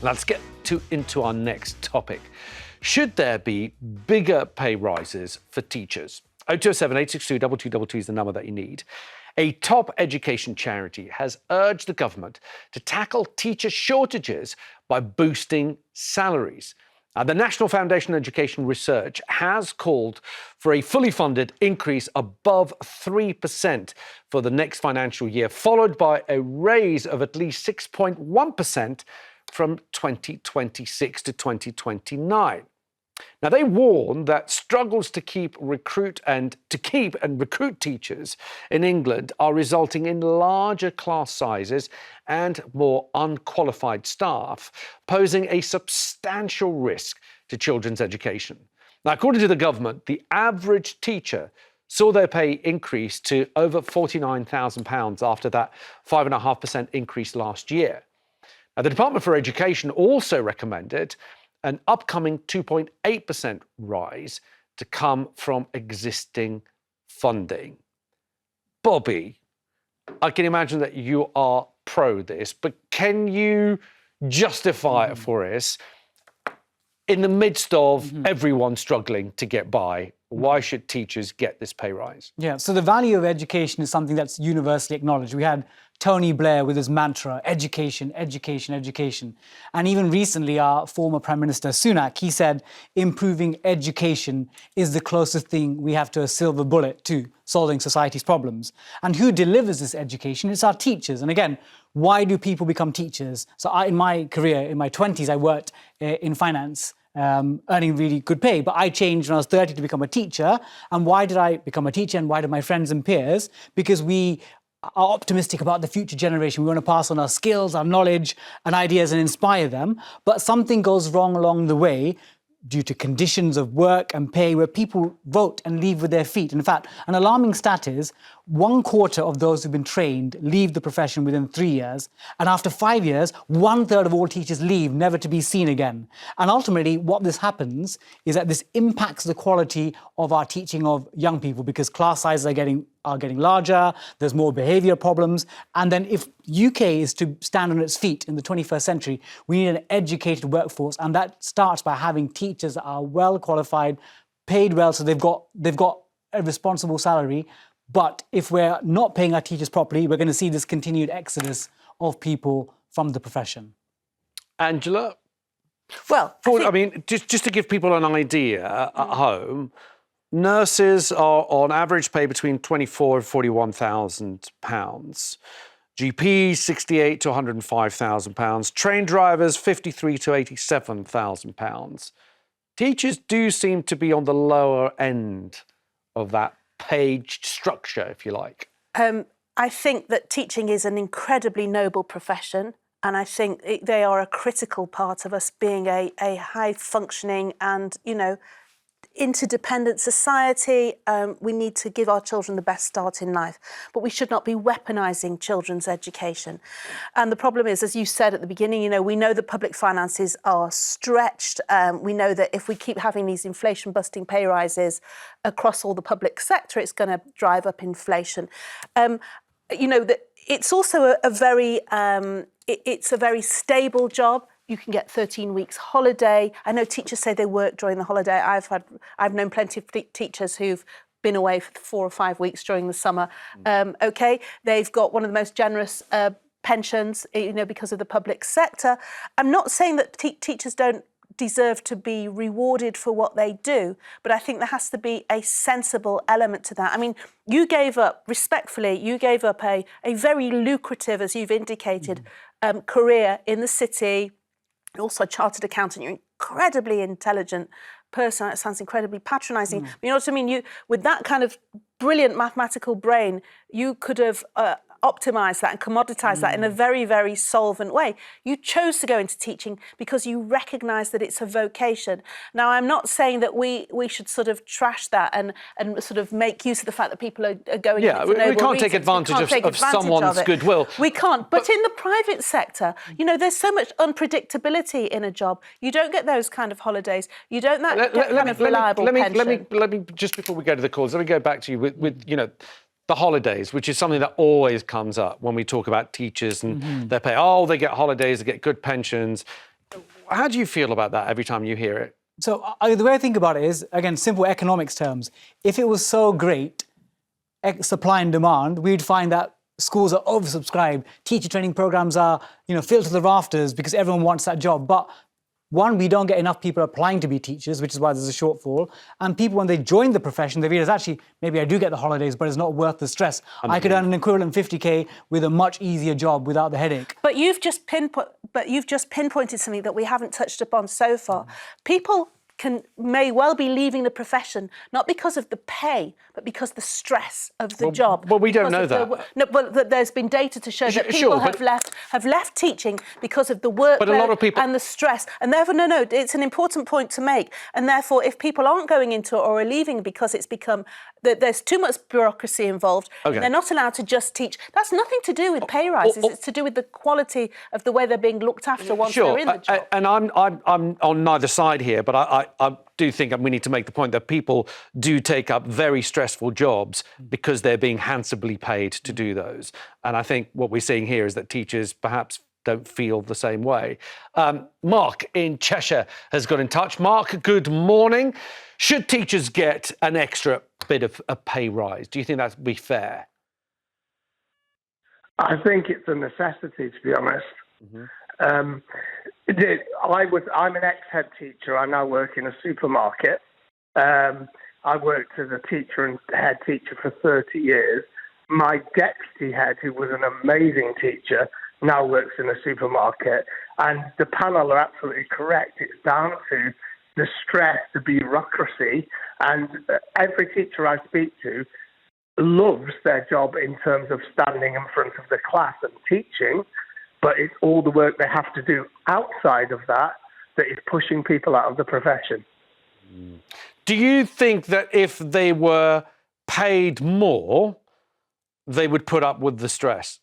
Let's get into our next topic. Should there be bigger pay rises for teachers? 0207 862 2222 is the number that you need. A top education charity has urged the government to tackle teacher shortages by boosting salaries. The National Foundation on Education Research has called for a fully funded increase above 3% for the next financial year, followed by a raise of at least 6.1% from 2026 to 2029. Now, they warn that struggles to keep and recruit teachers in England are resulting in larger class sizes and more unqualified staff, posing a substantial risk to children's education. Now, according to the government, the average teacher saw their pay increase to over £49,000 after that 5.5% increase last year. Now, the Department for Education also recommended an upcoming 2.8% rise to come from existing funding. Bobby, I can imagine that you are pro this, but can you justify it for us? In the midst of everyone struggling to get by, why should teachers get this pay rise? Yeah, so the value of education is something that's universally acknowledged. We had Tony Blair with his mantra, education, education, education. And even recently, our former Prime Minister Sunak, he said improving education is the closest thing we have to a silver bullet to solving society's problems. And who delivers this education? It's our teachers. And again, why do people become teachers? So in my career, in my 20s, I worked in finance, earning really good pay. But I changed when I was 30 to become a teacher. And why did I become a teacher and why did my friends and peers? Because we are optimistic about the future generation. We want to pass on our skills, our knowledge and ideas and inspire them. But something goes wrong along the way due to conditions of work and pay where people vote and leave with their feet. In fact, an alarming stat is 1/4 of those who've been trained leave the profession within 3 years. And after 5 years, 1/3 of all teachers leave, never to be seen again. And ultimately, what this happens is that this impacts the quality of our teaching of young people because class sizes are getting larger, there's more behaviour problems. And then if UK is to stand on its feet in the 21st century, we need an educated workforce. And that starts by having teachers that are well qualified, paid well, so they've got a responsible salary. But if we're not paying our teachers properly, we're going to see this continued exodus of people from the profession. Angela? Well, I mean, just to give people an idea at home, nurses are on average pay between £24,000 and £41,000. GPs, £68,000 to £105,000. Train drivers, £53,000 to £87,000. Teachers do seem to be on the lower end of that paid structure, if you like. I think that teaching is an incredibly noble profession. And I think they are a critical part of us being a high-functioning and, interdependent society. We need to give our children the best start in life, but we should not be weaponising children's education. And the problem is, as you said at the beginning, we know that public finances are stretched. We know that if we keep having these inflation-busting pay rises across all the public sector, it's going to drive up inflation. It's also a very stable job. You can get 13 weeks holiday. I know teachers say they work during the holiday. I've known plenty of teachers who've been away for 4 or 5 weeks during the summer. They've got one of the most generous pensions, because of the public sector. I'm not saying that teachers don't deserve to be rewarded for what they do, but I think there has to be a sensible element to that. I mean, you gave up a very lucrative, as you've indicated, career in the city. You're also a chartered accountant. You're an incredibly intelligent person. That sounds incredibly patronising. But you know what I mean? With that kind of brilliant mathematical brain, you could have optimise that and commoditise that in a very, very solvent way. You chose to go into teaching because you recognise that it's a vocation. Now, I'm not saying that we should sort of trash that and sort of make use of the fact that people are going into noble we can't take advantage of someone's goodwill. We can't. But in the private sector, there's so much unpredictability in a job. You don't get those kind of holidays. You don't get kind of reliable pension. Let me just before we go to the calls, let me go back to you with the holidays, which is something that always comes up when we talk about teachers and their pay. Oh, they get holidays, they get good pensions. How do you feel about that every time you hear it? So the way I think about it is, again, simple economics terms. If it was so great, supply and demand, we'd find that schools are oversubscribed. Teacher training programs are, filled to the rafters because everyone wants that job. But one, we don't get enough people applying to be teachers, which is why there's a shortfall. And people, when they join the profession, they realize, actually, maybe I do get the holidays, but it's not worth the stress. I could earn an equivalent 50K with a much easier job without the headache. But you've just pinpointed something that we haven't touched upon so far. People may well be leaving the profession not because of the pay, but because the stress of the job. Well, we don't know that. No, but there's been data to show that people have left teaching because of the workload and the stress. And therefore, no, it's an important point to make. And therefore, if people aren't going into it or are leaving because it's become that there's too much bureaucracy involved, and they're not allowed to just teach. That's nothing to do with pay rises. It's to do with the quality of the way they're being looked after once they're in the job. And I'm on neither side here, but I do think we need to make the point that people do take up very stressful jobs because they're being handsomely paid to do those. And I think what we're seeing here is that teachers perhaps don't feel the same way. Mark in Cheshire has got in touch. Mark, good morning. Should teachers get an extra bit of a pay rise? Do you think that would be fair? I think it's a necessity, to be honest. I'm an ex-head teacher. I now work in a supermarket. I worked as a teacher and head teacher for 30 years. My deputy head, who was an amazing teacher, now works in a supermarket. And the panel are absolutely correct. It's down to the stress, the bureaucracy. And every teacher I speak to loves their job in terms of standing in front of the class and teaching, but it's all the work they have to do outside of that that is pushing people out of the profession. Do you think that if they were paid more, they would put up with the stress?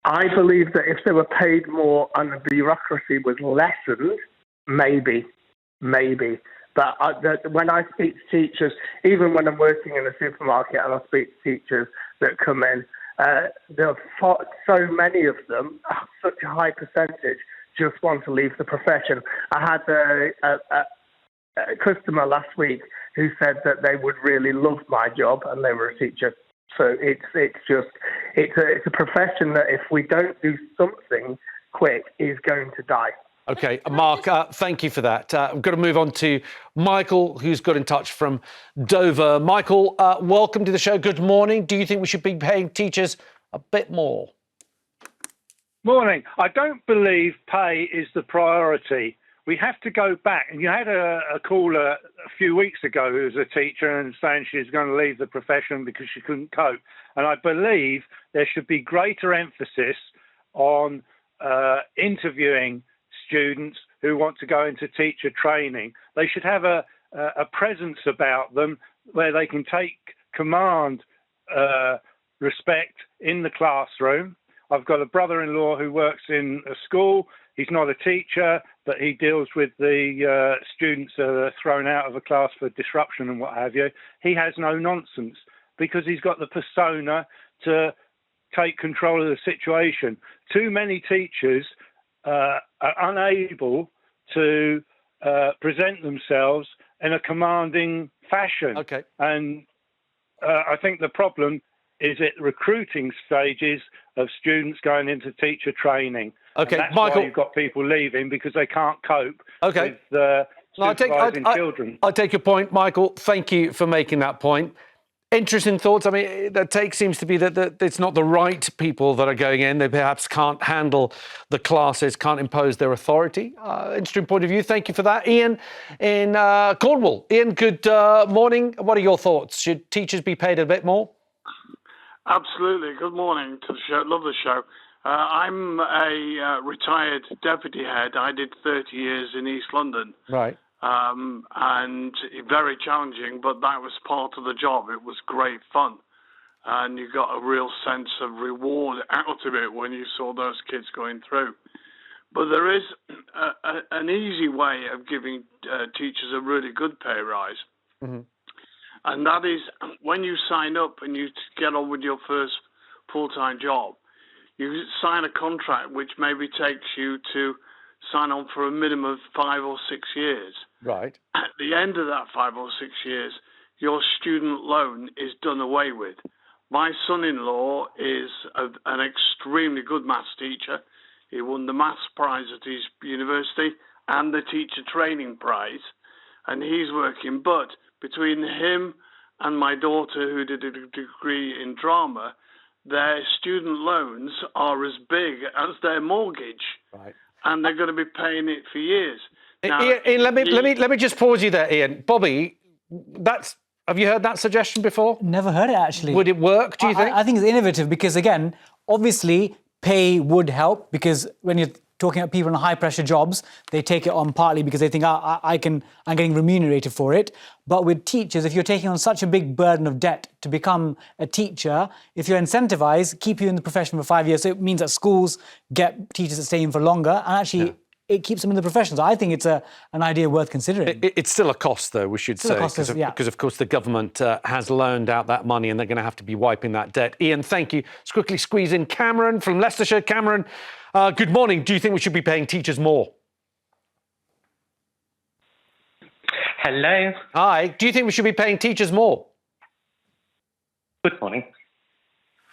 I believe that if they were paid more and the bureaucracy was lessened, maybe. But when I speak to teachers, even when I'm working in a supermarket and I speak to teachers that come in, there are so many of them, such a high percentage, just want to leave the profession. I had a customer last week who said that they would really love my job and they were a teacher. So it's a profession that if we don't do something quick is going to die. OK, Mark, thank you for that. I'm going to move on to Michael, who's got in touch from Dover. Michael, welcome to the show. Good morning. Do you think we should be paying teachers a bit more? Morning. I don't believe pay is the priority. We have to go back. And you had a caller a few weeks ago who was a teacher and saying she's going to leave the profession because she couldn't cope. And I believe there should be greater emphasis on interviewing students who want to go into teacher training. They should have a presence about them where they can take command, respect in the classroom. I've got a brother-in-law who works in a school. He's not a teacher, but he deals with the students that are thrown out of a class for disruption and what have you. He has no nonsense because he's got the persona to take control of the situation. Too many teachers are unable to present themselves in a commanding fashion. Okay. And I think the problem is at recruiting stages of students going into teacher training. Okay, and that's Michael, why you've got people leaving because they can't cope okay. with supervising children. I take your point, Michael. Thank you for making that point. Interesting thoughts. I mean, the take seems to be that it's not the right people that are going in. They perhaps can't handle the classes, can't impose their authority. Interesting point of view. Thank you for that. Ian in Cornwall. Ian, good morning. What are your thoughts? Should teachers be paid a bit more? Absolutely. Good morning to the show. Love the show. I'm a retired deputy head. I did 30 years in East London. Right. And very challenging, but that was part of the job. It was great fun. And you got a real sense of reward out of it when you saw those kids going through. But there is an easy way of giving teachers a really good pay rise. Mm-hmm. And that is when you sign up and you get on with your first full-time job, you sign a contract which maybe takes you to sign on for a minimum of 5 or 6 years. Right. At the end of that 5 or 6 years, your student loan is done away with. My son-in-law is an extremely good maths teacher. He won the maths prize at his university and the teacher training prize, and he's working. But between him and my daughter, who did a degree in drama, their student loans are as big as their mortgage, Right. and they're going to be paying it for years. Now, Ian, let me just pause you there, Ian. Bobby, have you heard that suggestion before? Never heard it, actually. Would it work, do you think? I think it's innovative because, again, obviously pay would help, because when you're talking about people in high-pressure jobs, they take it on partly because they think, I'm getting remunerated for it. But with teachers, if you're taking on such a big burden of debt to become a teacher, if you're incentivized, keep you in the profession for 5 years, so it means that schools get teachers that stay in for longer, and actually it keeps them in the profession. So I think it's an idea worth considering. It's still a cost, though, we should say, because, of course, the government has loaned out that money and they're going to have to be wiping that debt. Ian, thank you. Let's quickly squeeze in Cameron from Leicestershire. Cameron, good morning. Do you think we should be paying teachers more? Hello. Hi. Do you think we should be paying teachers more? Good morning.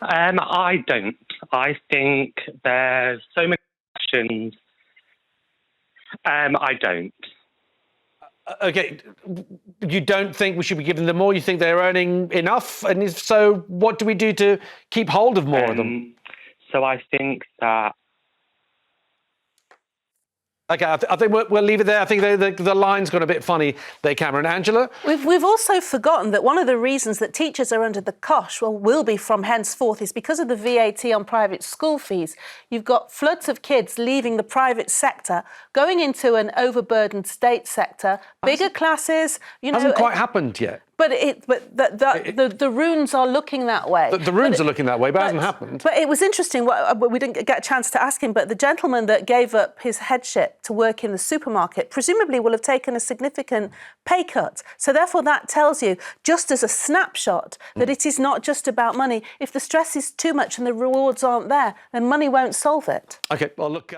I don't. I think there's so many questions. I don't. Okay, you don't think we should be giving them more? You think they're earning enough? And if so, what do we do to keep hold of more of them? So I think that... Okay, I think we'll leave it there. I think the line's gone a bit funny there, Cameron. Angela? We've also forgotten that one of the reasons that teachers are under the cosh, will be from henceforth, is because of the VAT on private school fees. You've got floods of kids leaving the private sector, going into an overburdened state sector, bigger classes. Hasn't quite happened yet. But the runes are looking that way. The runes are looking that way, but it hasn't happened. But it was interesting. We didn't get a chance to ask him, but the gentleman that gave up his headship to work in the supermarket presumably will have taken a significant pay cut. So therefore, that tells you, just as a snapshot, that it is not just about money. If the stress is too much and the rewards aren't there, then money won't solve it. Okay, well, look...